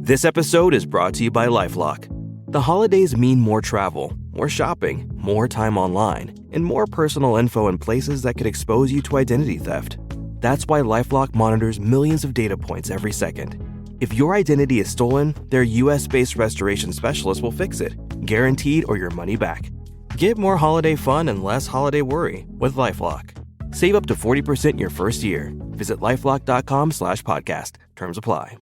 This episode is brought to you by LifeLock. The holidays mean more travel, more shopping, more time online, and more personal info in places that could expose you to identity theft. That's why LifeLock monitors millions of data points every second. If your identity is stolen, their US-based restoration specialist will fix it, guaranteed or your money back. Get more holiday fun and less holiday worry with LifeLock. Save up to 40% your first year. Visit LifeLock.com/podcast. Terms apply.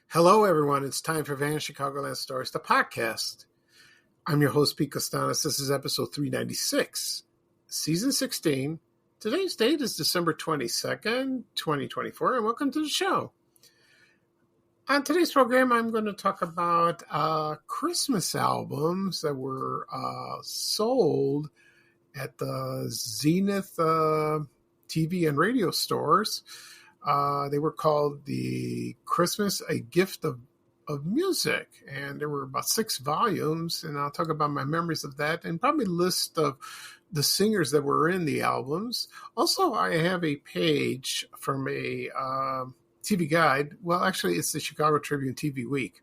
Hello, everyone. It's time for Van Chicagoland Stories, the podcast. I'm your host, Pete Costanis. This is episode 396, season 16. Today's date is December 22nd, 2024, and welcome to the show. On today's program, I'm going to talk about Christmas albums that were sold at the Zenith TV and radio stores. They were called the Christmas, A Gift of Music, and there were about 6 volumes, and I'll talk about my memories of that and probably a list of the singers that were in the albums. Also, I have a page from a TV guide. Well, actually, it's the Chicago Tribune TV Week,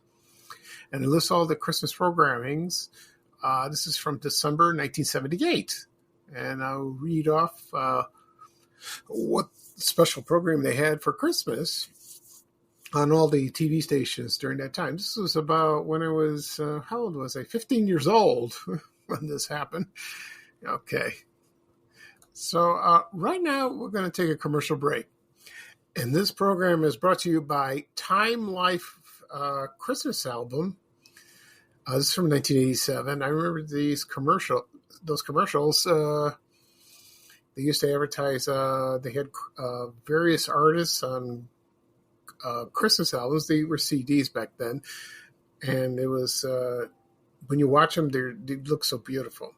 and it lists all the Christmas programmings. This is from December 1978, and I'll read off what special program they had for Christmas on all the TV stations during that time. This was about when I was, how old was I? 15 years old when this happened. Okay. So right now we're going to take a commercial break. And this program is brought to you by Time Life Christmas album. This is from 1987. I remember those commercials. They used to advertise, they had various artists on Christmas albums. They were CDs back then. And it was, when you watch them, they look so beautiful.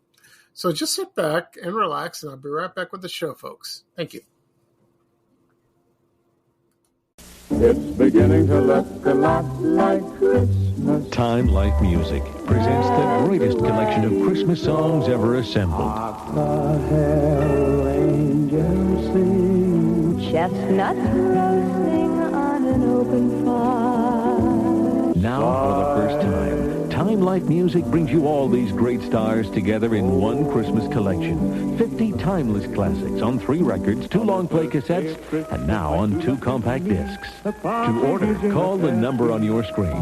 So just sit back and relax, and I'll be right back with the show, folks. Thank you. It's beginning to look a lot like Christmas. Time Life Music presents the greatest collection of Christmas songs ever assembled. Hark the herald angels sing. Chestnuts roasting on an open fire. Now, for the first time, Time Life Music brings you all these great stars together in one Christmas collection. 50 timeless classics on 3 records, 2 long play cassettes, and now on 2 compact discs. To order, call the number on your screen.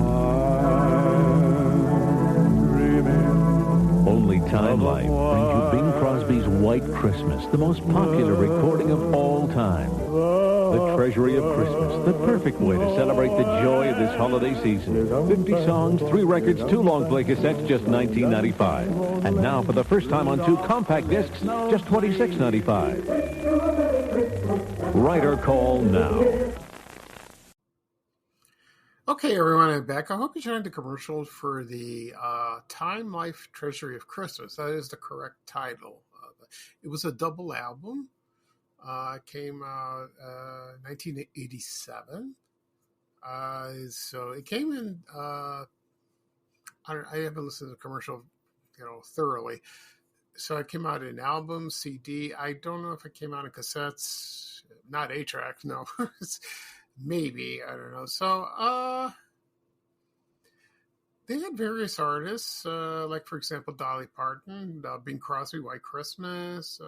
Only Time Life brings you Bing Crosby's White Christmas, the most popular recording of all time. The treasury of Christmas, the perfect way to celebrate the joy of this holiday season. 50 songs, 3 records, 2 long play cassettes, just $19.95. And now, for the first time on 2 compact discs, just $26.95. Write or call now. Okay, everyone, I'm back. I hope you joined the commercial for the Time Life Treasury of Christmas. That is the correct title. It was a double album. It came out 1987. So it came in. I haven't listened to the commercial, thoroughly. So it came out in album, CD. I don't know if it came out in cassettes. Not 8-track, no. Maybe, I don't know. So they had various artists, like, for example, Dolly Parton, Bing Crosby, White Christmas.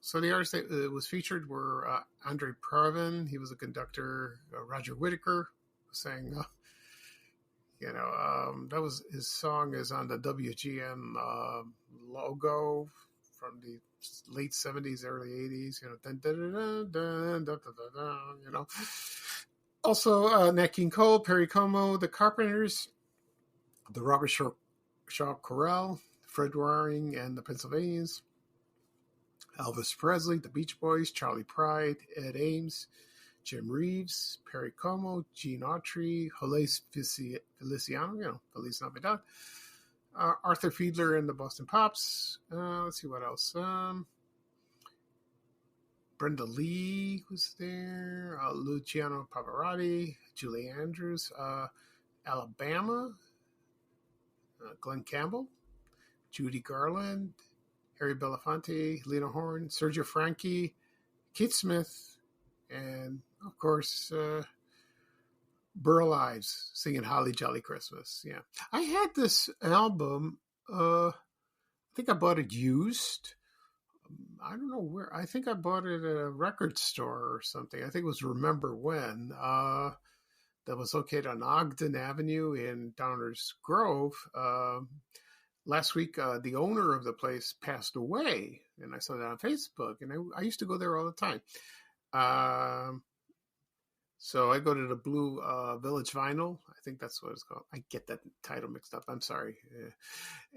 So the artists that was featured were Andre Previn. He was a conductor. Roger Whittaker sang, that was his song is on the WGN logo from the late 70s, early 80s, Also, Nat King Cole, Perry Como, The Carpenters, the Robert Shaw Chorale, Fred Waring and the Pennsylvanians, Elvis Presley, the Beach Boys, Charlie Pride, Ed Ames, Jim Reeves, Perry Como, Gene Autry, Jose Feliciano, Feliz Navidad, Arthur Fiedler and the Boston Pops. Let's see what else. Brenda Lee was there, Luciano Pavarotti, Julie Andrews, Alabama, Glenn Campbell, Judy Garland, Harry Belafonte, Lena Horne, Sergio Franchi, Keith Smith, and, of course, Burl Ives singing Holly Jolly Christmas. Yeah. I had this album, I think I bought it used. I don't know where. I think I bought it at a record store or something. I think it was Remember When. That was located on Ogden Avenue in Downers Grove. Last week, the owner of the place passed away, and I saw that on Facebook, and I used to go there all the time. So I go to the Blue Village Vinyl. I think that's what it's called. I get that title mixed up. I'm sorry.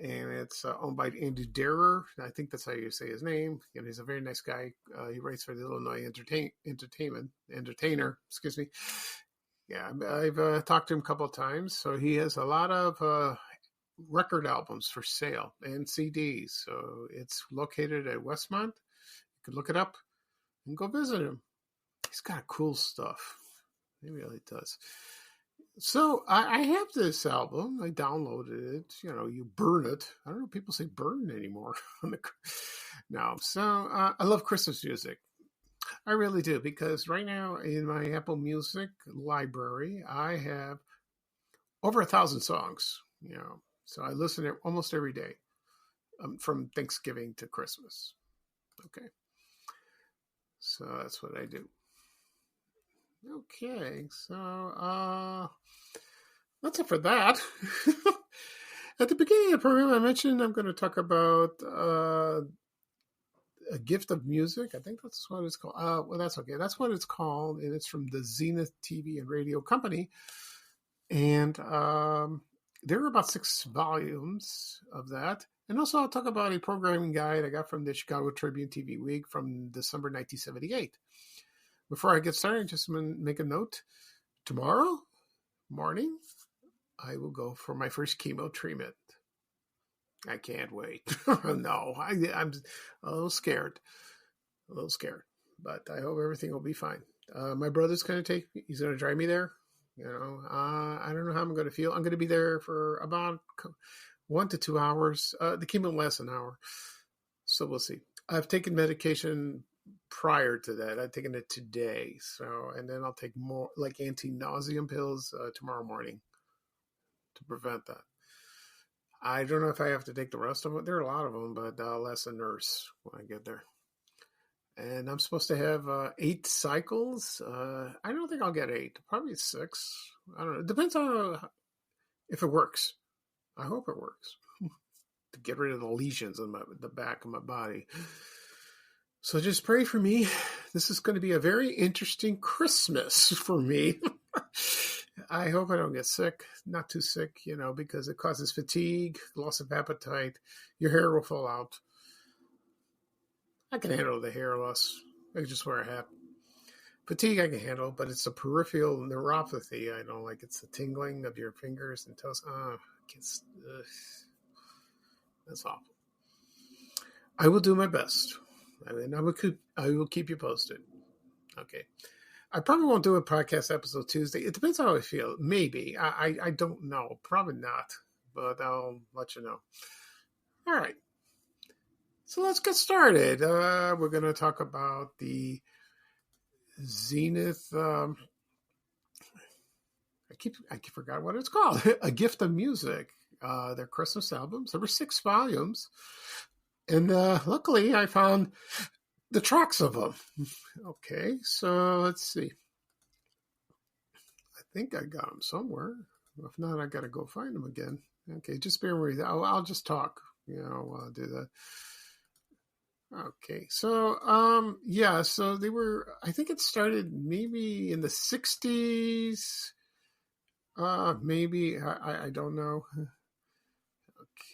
And it's owned by Andy Derer. I think that's how you say his name. And he's a very nice guy. He writes for the Illinois Entertainer. Excuse me. Yeah, I've talked to him a couple of times. So he has a lot of record albums for sale and CDs. So it's located at Westmont. You can look it up and go visit him. He's got cool stuff. He really does. So I have this album. I downloaded it. You burn it. I don't know if people say burn anymore. No. So I love Christmas music. I really do, because right now in my Apple Music library, I have over 1,000 songs. So I listen to it almost every day, from Thanksgiving to Christmas. Okay. So that's what I do. Okay, so that's it for that. At the beginning of the program, I mentioned I'm going to talk about A Gift of Music. I think that's what it's called. Well, that's okay. That's what it's called, and it's from the Zenith TV and Radio Company. And there are about 6 volumes of that. And also I'll talk about a programming guide I got from the Chicago Tribune TV Week from December 1978. Before I get started, just make a note. Tomorrow morning, I will go for my first chemo treatment. I can't wait. No, I'm a little scared. But I hope everything will be fine. My brother's going to take me. He's going to drive me there. I don't know how I'm going to feel. I'm going to be there for about 1 to 2 hours. The chemo lasts an hour. So we'll see. I've taken medication prior to that. I've taken it today. And then I'll take more like anti-nauseum pills tomorrow morning to prevent that. I don't know if I have to take the rest of it. There are a lot of them, but I'll ask a nurse when I get there. And I'm supposed to have 8 cycles. I don't think I'll get 8. Probably 6. I don't know. It depends on if it works. I hope it works. To get rid of the lesions on the back of my body. So just pray for me. This is going to be a very interesting Christmas for me. I hope I don't get sick. Not too sick, because it causes fatigue, loss of appetite. Your hair will fall out. I can handle the hair loss. I can just wear a hat. Fatigue I can handle, but it's a peripheral neuropathy I don't like. It's the tingling of your fingers and toes. That's awful. I will do my best. I will keep you posted. Okay. I probably won't do a podcast episode Tuesday. It depends how I feel. Maybe. I don't know. Probably not. But I'll let you know. All right. So let's get started. We're going to talk about the Zenith. I keep forgot what it's called. A Gift of Music. Their Christmas albums. There were 6 volumes. And luckily, I found the tracks of them. Okay, so let's see. I think I got them somewhere. If not, I got to go find them again. Okay, just bear with me. I'll just talk. While I do that. Okay, so so they were. I think it started maybe in the 60s. Maybe I don't know.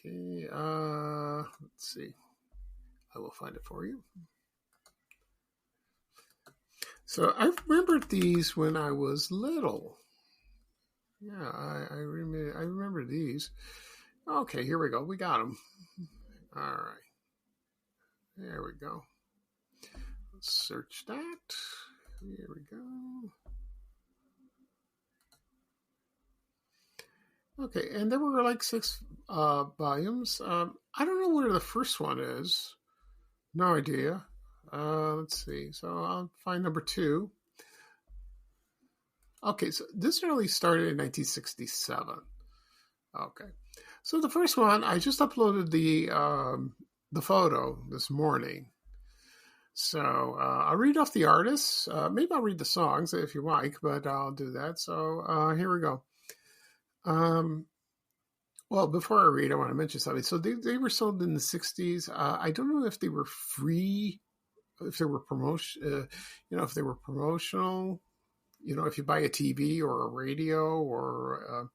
Okay, let's see. I will find it for you. So I remembered these when I was little. Yeah, I remember these. Okay, here we go. We got them. All right. There we go. Let's search that. Here we go. Okay, and there were like 6 volumes. I don't know where the first one is. No idea. Let's see. So I'll find number 2. Okay, so this really started in 1967. Okay, so the first one, I just uploaded the photo this morning. So I'll read off the artists. Maybe I'll read the songs if you like, but I'll do that. So here we go. Well, before I read, I want to mention something. So they were sold in the 60s. I don't know if they were free, if they were if they were promotional. If you buy a TV or a radio or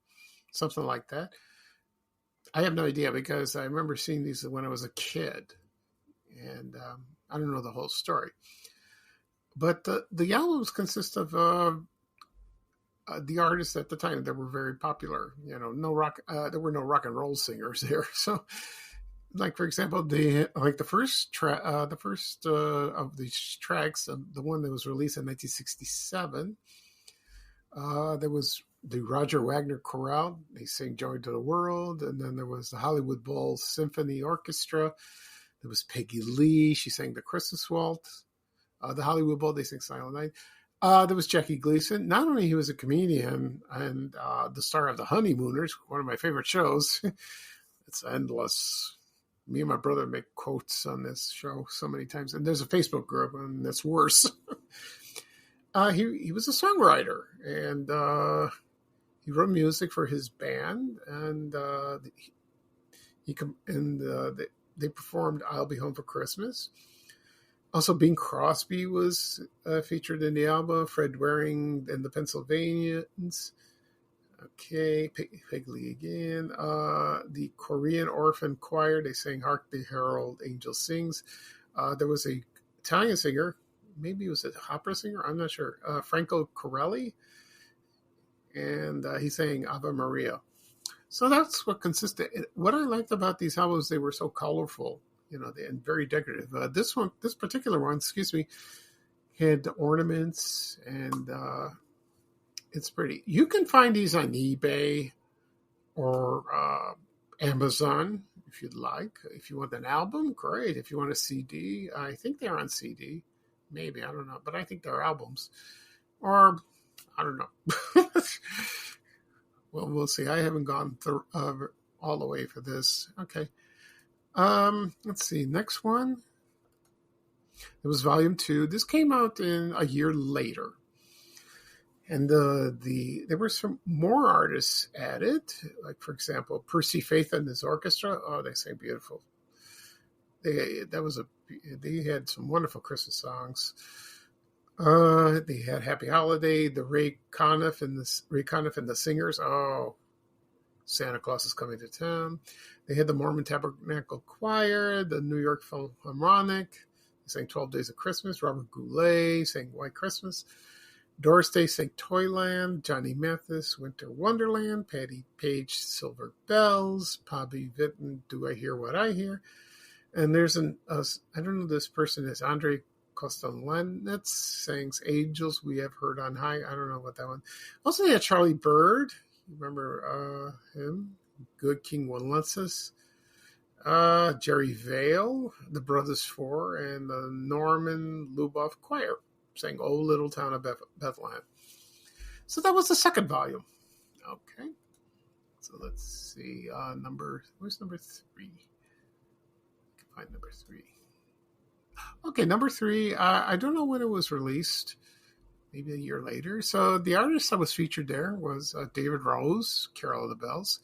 something like that. I have no idea because I remember seeing these when I was a kid, and I don't know the whole story. But the albums consist of the artists at the time that were very popular. No rock. There were no rock and roll singers there. So, like for example, the first of these tracks, the one that was released in 1967. There was the Roger Wagner Chorale. They sang Joy to the World. And then there was the Hollywood Bowl Symphony Orchestra. There was Peggy Lee. She sang the Christmas Waltz. The Hollywood Bowl, they sang Silent Night. There was Jackie Gleason. Not only he was a comedian and the star of The Honeymooners, one of my favorite shows. It's endless. Me and my brother make quotes on this show so many times. And there's a Facebook group, and that's worse. He was a songwriter, and he wrote music for his band, and they performed "I'll Be Home for Christmas." Also, Bing Crosby was featured in the album. Fred Waring and the Pennsylvanians. Okay, Peg Lee again. The Korean Orphan Choir, they sang "Hark the Herald Angel Sings." There was a Italian singer. Maybe it was an opera singer. I'm not sure. Franco Corelli. And he sang Ave Maria. So that's what consisted. What I liked about these albums, they were so colorful, and very decorative. This particular one, had the ornaments, and it's pretty. You can find these on eBay or Amazon if you'd like. If you want an album, great. If you want a CD, I think they're on CD. Maybe, I don't know. But I think they're albums. Or, I don't know. Well, we'll see. I haven't gone through all the way for this. Okay. Let's see. Next one. It was volume 2. This came out in a year later. And there were some more artists added. Like, for example, Percy Faith and his orchestra. Oh, they sang beautiful. They had some wonderful Christmas songs. They had Happy Holiday, the Ray Conniff and the Singers. Oh, Santa Claus is Coming to Town. They had the Mormon Tabernacle Choir, the New York Philharmonic. They sang 12 Days of Christmas. Robert Goulet sang White Christmas. Doris Day sang Toyland. Johnny Mathis, Winter Wonderland. Patty Page, Silver Bells. Bobby Vinton, Do I Hear What I Hear? And there's I don't know who this person is, Andre Kostelanetz sings Angels We Have Heard on High. I don't know what that one. Also, they had Charlie Bird. You remember him? Good King Wenceslas. Jerry Vale, the Brothers Four, and the Norman Luboff Choir sang Oh Little Town of Bethlehem. So that was the second volume. Okay. So let's see. Where's number 3? Number 3. Okay, number 3. I don't know when it was released. Maybe a year later. So the artist that was featured there was David Rose, Carol of the Bells,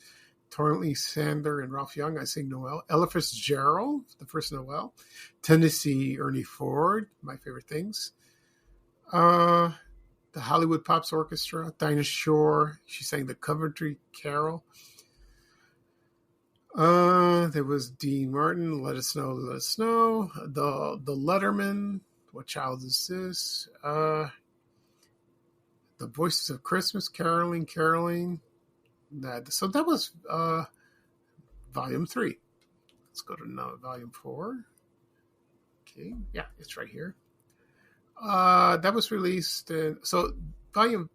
Torrently Sander and Ralph Young, I Sing Noel, Ella Fitzgerald, the first Noel, Tennessee Ernie Ford, my favorite things, the Hollywood Pops Orchestra, Dinah Shore, she sang the Coventry Carol. There was Dean Martin, Let It Snow, Let It Snow. The Letterman, What Child Is This? The Voices of Christmas, Caroling. So that was volume 3. Let's go to volume 4. Okay, yeah, it's right here. That was released. I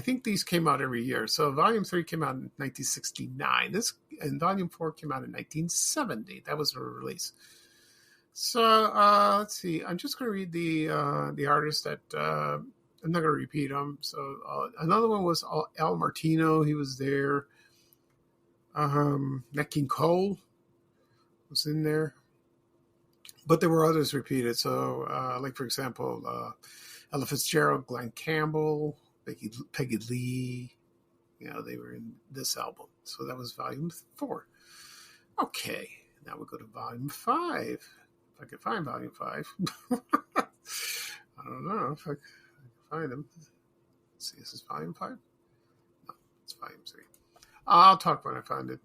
think these came out every year. So volume 3 came out in 1969. And volume 4 came out in 1970. That was a release. So let's see. I'm just going to read the artists that I'm not going to repeat them. So another one was Al Martino. He was there. Nat King Cole was in there. But there were others repeated. So, like, for example, Ella Fitzgerald, Glenn Campbell, Peggy Lee. They were in this album. So that was volume 4. Okay. Now we'll go to volume 5. If I can find volume 5. I don't know if I can find them. Let's see. Is this volume 5? No, it's volume 3. I'll talk when I find it.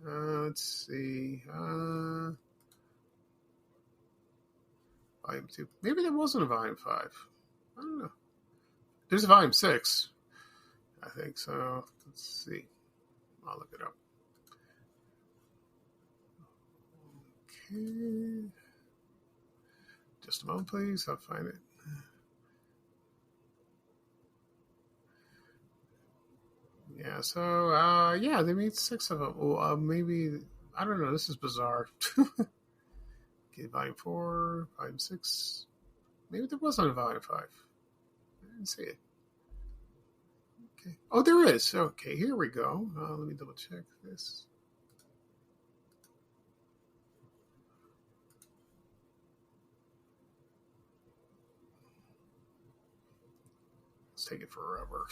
Let's see. Volume 2. Maybe there wasn't a volume 5. I don't know. There's a volume 6. I think so. Let's see. I'll look it up. Okay. Just a moment, please. I'll find it. Yeah, so, they made 6 of them. Well, maybe, I don't know. This is bizarre. Okay, volume 4, volume 6. Maybe there wasn't a volume 5. I didn't see it. Okay. Oh, there is. Okay, here we go. Let me double check this. Let's take it forever.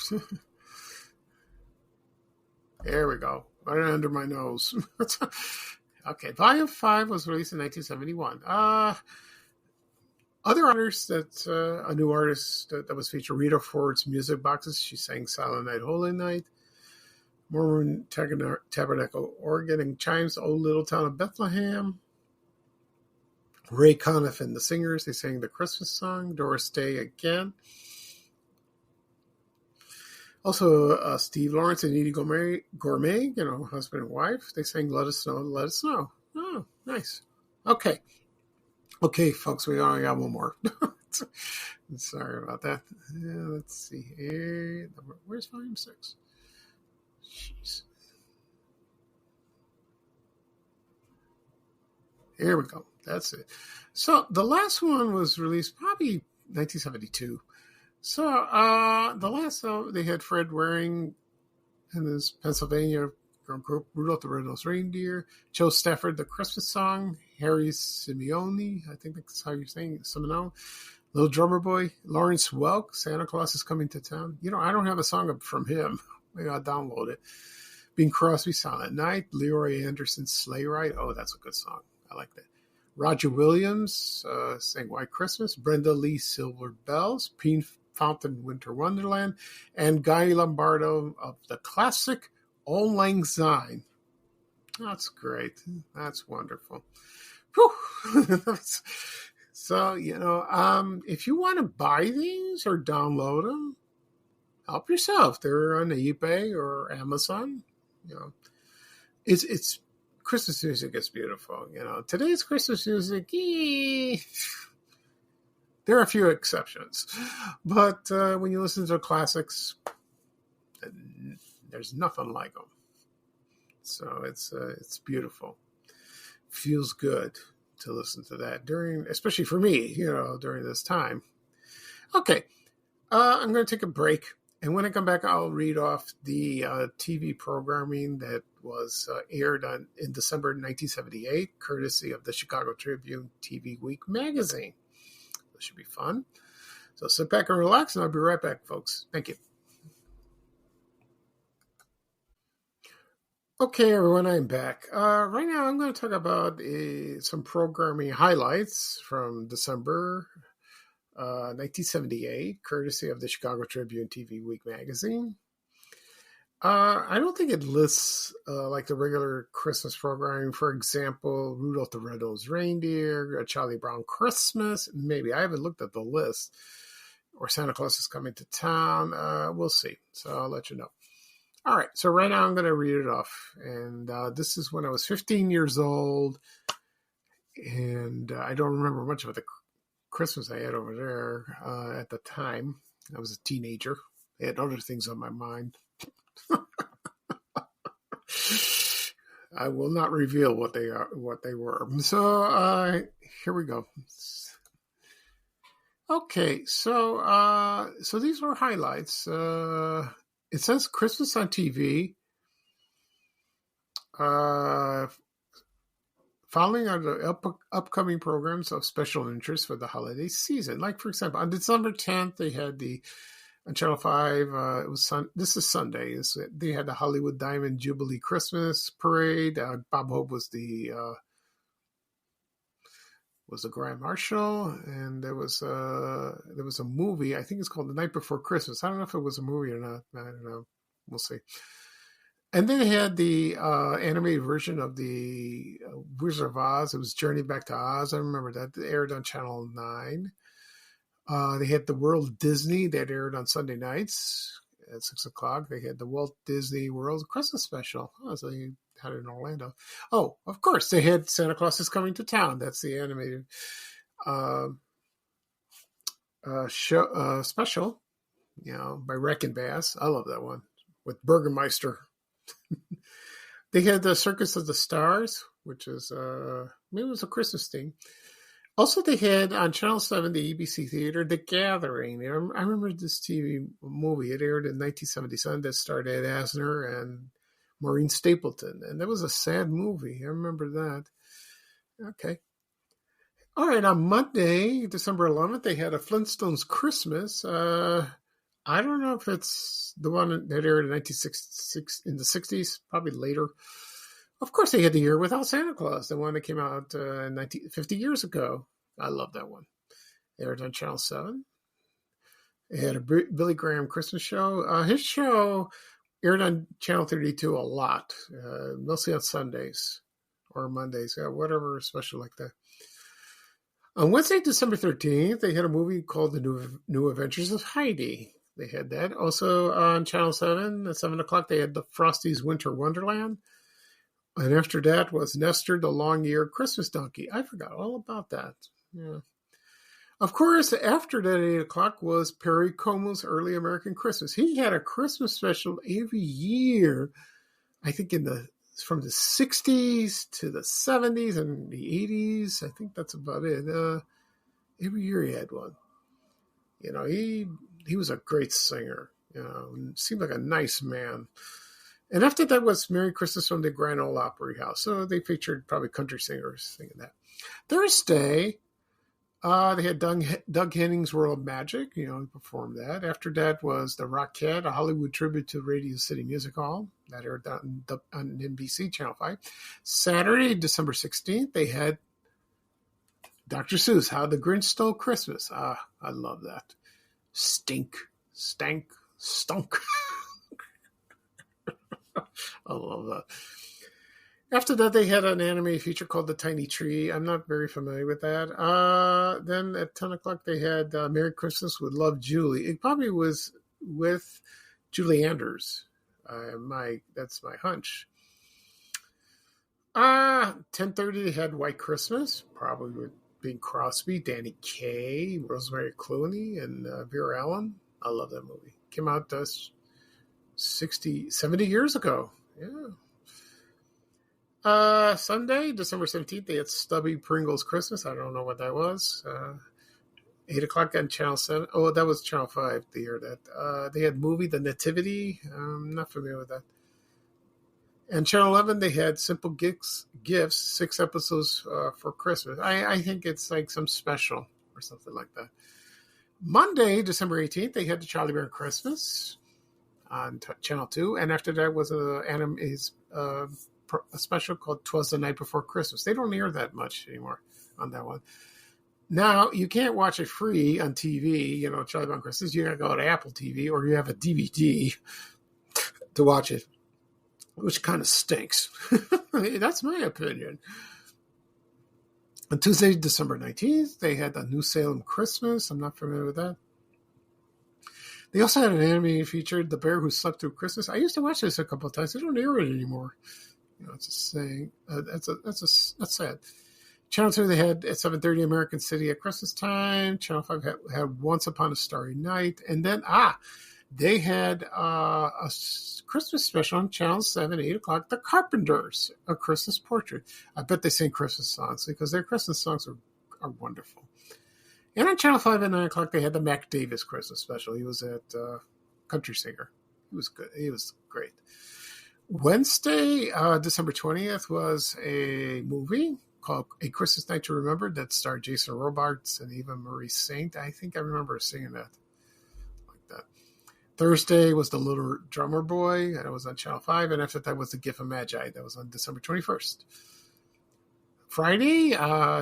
There we go. Right under my nose. Okay, volume 5 was released in 1971. Other artists a new artist that was featured, Rita Ford's Music Boxes. She sang Silent Night, Holy Night, Mormon Tabernacle Organ and Chimes, Old Little Town of Bethlehem. Ray Conniff and the Singers, they sang the Christmas song, Doris Day Again. Also, Steve Lawrence and Edie Gourmet, husband and wife, they sang Let Us Know, Let Us Know. Oh, nice. Okay, folks, we only got one more. Sorry about that. Let's see here. Where's volume 6? Jeez. Here we go. That's it. So the last one was released probably 1972. So the last they had Fred Waring and his Pennsylvania group, Rudolph the Red-Nosed Reindeer, Joe Stafford, the Christmas Song, Harry Simeone, I think that's how you're saying it, Simeone, Little Drummer Boy, Lawrence Welk, Santa Claus is Coming to Town. I don't have a song from him. Maybe I'll download it. Bing Crosby, Silent Night, Leroy Anderson, Sleigh Ride. Oh, that's a good song. I like that. Roger Williams sang White Christmas, Brenda Lee, Silver Bells, Pete Fountain, Winter Wonderland, and Guy Lombardo of the classic Auld Lang Syne. That's great. That's wonderful. Whew. So, if you want to buy these or download them, help yourself. They're on eBay or Amazon. It's Christmas music is beautiful. Today's Christmas music, there are a few exceptions, but when you listen to the classics, there's nothing like them. So it's beautiful. Feels good to listen to that especially for me, during this time. Okay, I'm going to take a break, and when I come back, I'll read off the TV programming that was aired in December 1978, courtesy of the Chicago Tribune TV Week magazine. This should be fun. So sit back and relax, and I'll be right back, folks. Thank you. Okay, everyone, I'm back. Right now, I'm going to talk about some programming highlights from December 1978, courtesy of the Chicago Tribune TV Week magazine. I don't think it lists like the regular Christmas programming. For example, Rudolph the Red-Nosed Reindeer, Charlie Brown Christmas. Maybe I haven't looked at the list. or Santa Claus is coming to town. We'll see. So I'll let you know. All right. So right now I'm going to read it off. And this is when I was 15 years old. And I don't remember much of the Christmas I had over there at the time. I was a teenager. I had other things on my mind. I will not reveal what they were. So here we go. Okay, so these were highlights. It says Christmas on TV. Following are the upcoming programs of special interest for the holiday season. Like, for example, on December 10th, they had on Channel 5, this is Sunday. They had the Hollywood Diamond Jubilee Christmas Parade. Bob Hope was the Grand Marshal, and there was a movie. I think it's called The Night Before Christmas. I don't know if it was a movie or not. I don't know. We'll see. And then they had the animated version of the Wizard of Oz. It was Journey Back to Oz. I remember that. It aired on Channel 9. They had the World Disney that aired on Sunday nights at 6 o'clock. They had the Walt Disney World Christmas Special. Oh, so they had it in Orlando. Oh, of course, they had Santa Claus is Coming to Town. That's the animated show special, by Wreck-It Bass. I love that one with Burgermeister. They had the Circus of the Stars, which is maybe it was a Christmas thing. Also, they had on Channel 7, the ABC Theater, The Gathering. I remember this TV movie. It aired in 1977 that starred Ed Asner and Maureen Stapleton. And that was a sad movie. I remember that. Okay. All right. On Monday, December 11th, they had a Flintstones Christmas. I don't know if it's the one that aired in 1966 in the 60s, probably later. Of course, they had The Year Without Santa Claus, the one that came out 50 years ago. I love that one. It aired on Channel 7. It had a Billy Graham Christmas show. His show aired on Channel 32 a lot, mostly on Sundays or Mondays, whatever special like that. On Wednesday, December 13th, they had a movie called The New Adventures of Heidi. They had that. Also on Channel 7 at 7 o'clock, they had the Frosty's Winter Wonderland. And after that was Nestor the Long-Eared Christmas Donkey. I forgot all about that. Yeah. Of course, after that 8 o'clock was Perry Como's Early American Christmas. He had a Christmas special every year, I think from the 60s to the 70s and the 80s. I think that's about it. Every year he had one. He was a great singer. Seemed like a nice man. And after that was Merry Christmas from the Grand Ole Opry House. So they featured probably country singers singing that. Thursday, they had Doug Henning's World Magic. He performed that. After that was The Rockette, a Hollywood tribute to Radio City Music Hall. That aired on NBC, Channel 5. Saturday, December 16th, they had Dr. Seuss, How the Grinch Stole Christmas. I love that. Stank, stunk. I love that. After that, they had an anime feature called The Tiny Tree. I'm not very familiar with that. Then at 10 o'clock, they had Merry Christmas with Love Julie. It probably was with Julie Andrews. That's my hunch. 10:30, they had White Christmas, probably with Bing Crosby, Danny Kaye, Rosemary Clooney, and Vera Ellen. I love that movie. Came out 70 years ago. Yeah. Sunday, December 17th, they had Stubby Pringle's Christmas. I don't know what that was. 8 o'clock on Channel 7. Oh, that was Channel 5, the year that. They had movie The Nativity. I'm not familiar with that. And Channel 11, they had Simple Gifts, 6 episodes for Christmas. I think it's like some special or something like that. Monday, December 18th, they had the Charlie Brown Christmas on Channel 2. And after that was a special called 'Twas the Night Before Christmas. They don't air that much anymore on that one. Now, you can't watch it free on TV, Charlie Brown Christmas. You got to go to Apple TV or you have a DVD to watch it, which kind of stinks. That's my opinion. On Tuesday, December 19th, they had the New Salem Christmas. I'm not familiar with that. They also had an anime featured, The Bear Who Slept Through Christmas. I used to watch this a couple of times. They don't air it anymore. It's a saying. That's sad. Channel 2, they had at 7:30 American City at Christmas time. Channel 5 had Once Upon a Starry Night. And then, they had a Christmas special on Channel 7, 8 o'clock, The Carpenters, A Christmas Portrait. I bet they sing Christmas songs because their Christmas songs are wonderful. And on Channel 5 at 9 o'clock, they had the Mac Davis Christmas special. He was at Country Singer. He was good. He was great. Wednesday, December 20th, was a movie called A Christmas Night to Remember that starred Jason Robards and Eva Marie Saint. I think I remember singing that like that. Thursday was The Little Drummer Boy, and it was on Channel 5. And after that was The Gift of Magi. That was on December 21st. Friday,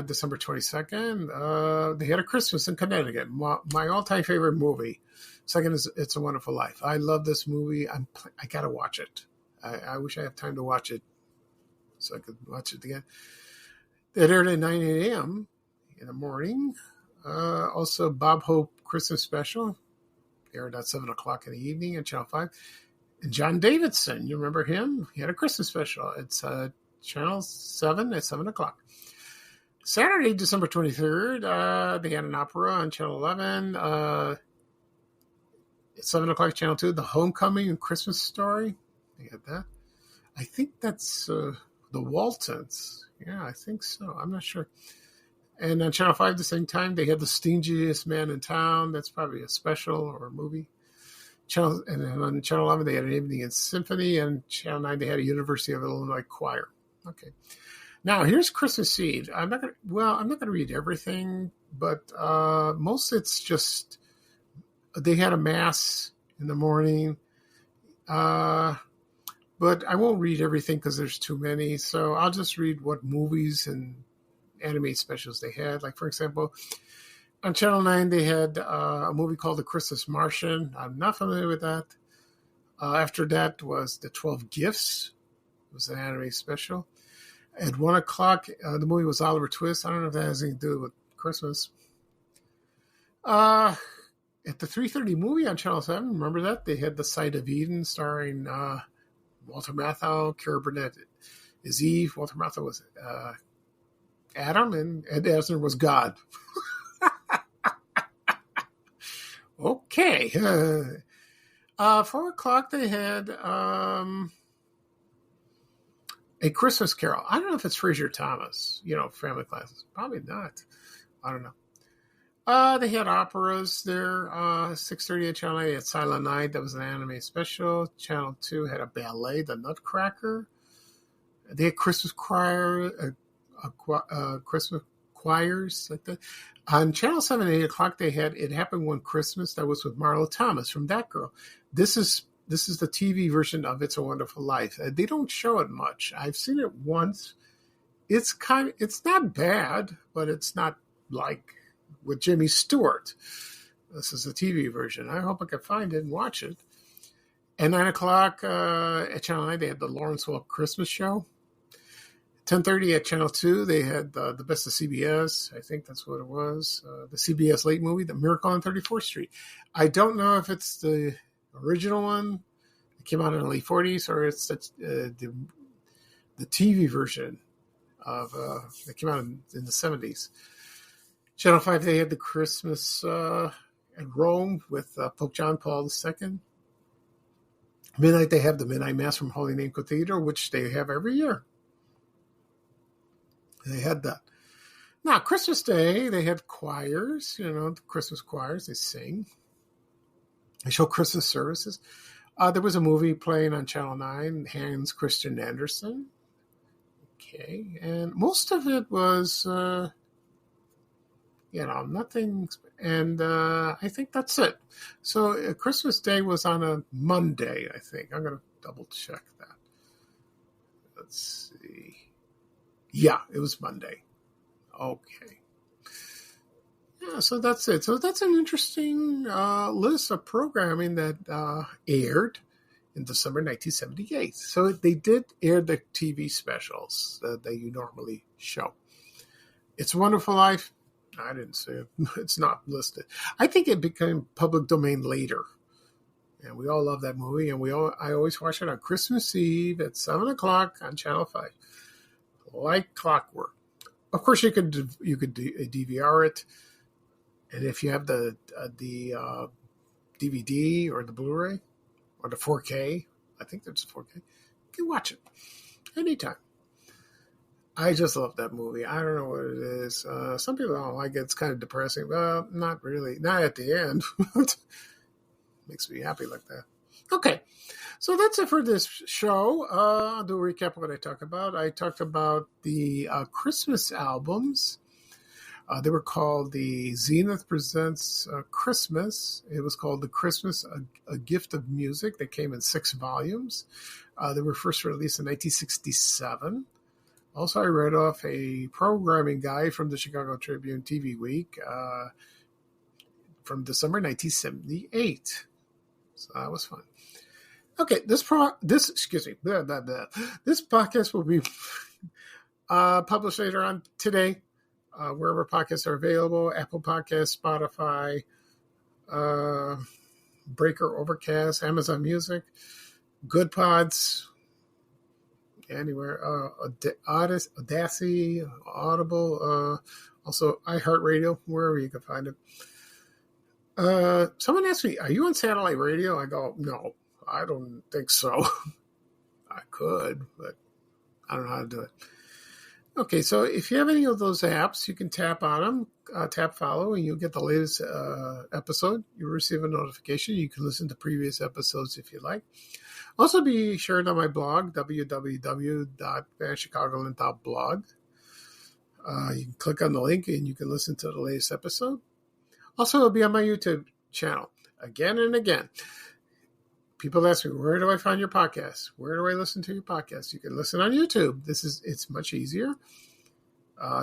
December 22nd, they had A Christmas in Connecticut, my all-time favorite movie. Second is It's a Wonderful Life. I love this movie. I got to watch it. I wish I had time to watch it so I could watch it again. It aired at 9 a.m. in the morning. Also, Bob Hope Christmas Special aired at 7 o'clock in the evening on Channel 5. And John Davidson, you remember him? He had a Christmas special. It's Channel 7 at 7 o'clock. Saturday, December 23rd, they had an opera on Channel 11. At 7 o'clock, Channel 2, The Homecoming and Christmas Story. They had that. I think that's The Waltons. Yeah, I think so. I'm not sure. And on Channel 5 at the same time, they had The Stingiest Man in Town. That's probably a special or a movie. And then on Channel 11, they had an Evening in Symphony. And Channel 9, they had a University of Illinois choir. Okay. Now, here's Christmas Eve. I'm not gonna read everything, but most it's just they had a mass in the morning. But I won't read everything because there's too many. So I'll just read what movies and anime specials they had. Like, for example, on Channel 9, they had a movie called The Christmas Martian. I'm not familiar with that. After that was The 12 Gifts. It was an anime special. At 1 o'clock, the movie was Oliver Twist. I don't know if that has anything to do with Christmas. At the 3:30 movie on Channel 7, remember that? They had The Sight of Eden starring Walter Matthau. Cara Burnett is Eve. Walter Matthau was Adam, and Ed Asner was God. Okay. 4 o'clock, they had A Christmas Carol. I don't know if it's Fraser Thomas, family classes. Probably not. I don't know. They had operas there. 6:30 at Channel 8 at Silent Night. That was an anime special. Channel 2 had a ballet, The Nutcracker. They had Christmas choir, Christmas choirs like that. On Channel 7 at 8 o'clock, they had It Happened One Christmas. That was with Marlo Thomas from That Girl. This is the TV version of It's a Wonderful Life. They don't show it much. I've seen it once. It's not bad, but it's not like with Jimmy Stewart. This is the TV version. I hope I can find it and watch it. At 9 o'clock at Channel 9, they had the Lawrence Welk Christmas Show. 10:30 at Channel 2, they had the Best of CBS. I think that's what it was. The CBS late movie, The Miracle on 34th Street. I don't know if it's the original one that came out in the late 40s or it's the TV version of that came out in the 70s. Channel 5, they had the Christmas at Rome with Pope John Paul II. Midnight, they have the Midnight Mass from Holy Name Cathedral, which they have every year. They had that. Now, Christmas Day, they had choirs, the Christmas choirs, they sing. They show Christmas services. There was a movie playing on Channel 9, Hans Christian Andersen. Okay, and most of it was, nothing, and I think that's it. So Christmas Day was on a Monday, I think. I'm going to double check that. Let's see. Yeah, it was Monday. Okay. Yeah, so that's it. So that's an interesting list of programming that aired in December 1978. So they did air the TV specials that you normally show. It's a Wonderful Life. I didn't say it. It's not listed. I think it became public domain later. And we all love that movie, and I always watch it on Christmas Eve at 7 o'clock on Channel 5, like clockwork. Of course, you could DVR it, and if you have the DVD or the Blu-ray or the 4K, I think there's a 4K, you can watch it anytime. I just love that movie. I don't know what it is. Some people don't like it. It's kind of depressing. Well, not really. Not at the end. Makes me happy like that. Okay, so that's it for this show. I'll do a recap of what I talked about. I talked about the Christmas albums. They were called the Zenith Presents Christmas. It was called The Christmas, a Gift of Music. They came in 6 volumes. They were first released in 1967. Also, I read off a programming guide from the Chicago Tribune TV Week from December 1978. So that was fun. Okay, this podcast will be published later on today, wherever podcasts are available: Apple Podcasts, Spotify, Breaker, Overcast, Amazon Music, Good Pods, anywhere, Audacity, Audible, also iHeartRadio, wherever you can find it. Someone asked me, are you on satellite radio? I go, no, I don't think so. I could, but I don't know how to do it. Okay, so if you have any of those apps, you can tap on them, tap follow, and you'll get the latest episode. You'll receive a notification. You can listen to previous episodes if you like. Also, be shared on my blog, www.vanchicagoland.blog. You can click on the link and you can listen to the latest episode. Also, it'll be on my YouTube channel again and again. People ask me, where do I find your podcast? Where do I listen to your podcast? You can listen on YouTube. It's much easier.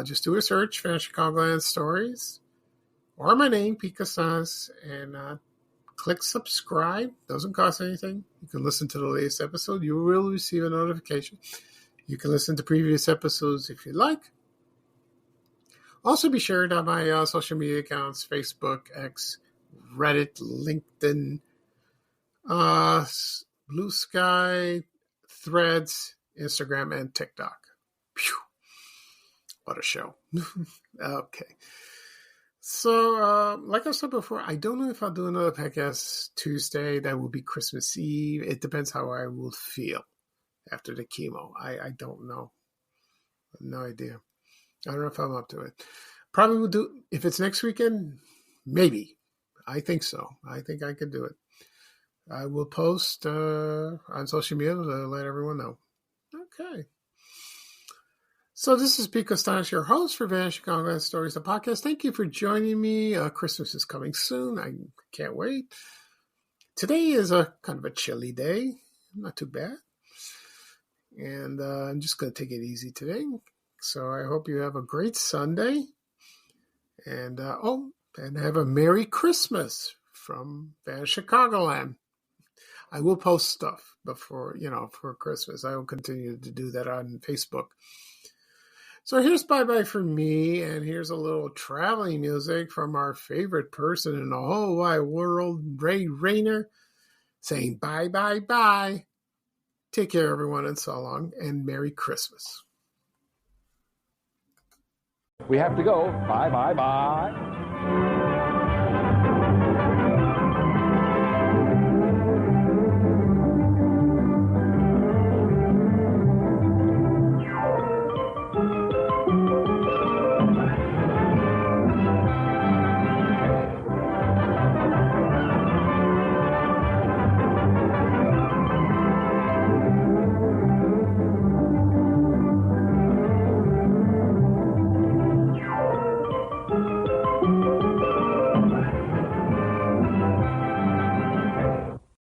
Just do a search, Van Chicagoland Stories, or my name, Pete Castanes, and click subscribe. Doesn't cost anything. You can listen to the latest episode. You will receive a notification. You can listen to previous episodes if you like. Also be shared on my social media accounts: Facebook, X, Reddit, LinkedIn, Blue Sky, Threads, Instagram, and TikTok. Phew. What a show. Okay. So, like I said before, I don't know if I'll do another podcast Tuesday. That will be Christmas Eve. It depends how I will feel after the chemo. I don't know. No idea. I don't know if I'm up to it. Probably will do, if it's next weekend, maybe. I think so. I think I could do it. I will post on social media to let everyone know. Okay. So this is Pete Castanes, your host for Van Chicagoland Stories, the podcast. Thank you for joining me. Christmas is coming soon. I can't wait. Today is a kind of a chilly day. Not too bad. And I'm just going to take it easy today. So I hope you have a great Sunday. And, and have a Merry Christmas from Van Chicagoland. I will post stuff before, for Christmas. I will continue to do that on Facebook. So here's bye-bye from me, and here's a little traveling music from our favorite person in the whole wide world, Ray Rayner, saying bye-bye-bye. Take care, everyone, and so long, and Merry Christmas. We have to go. Bye, bye, bye.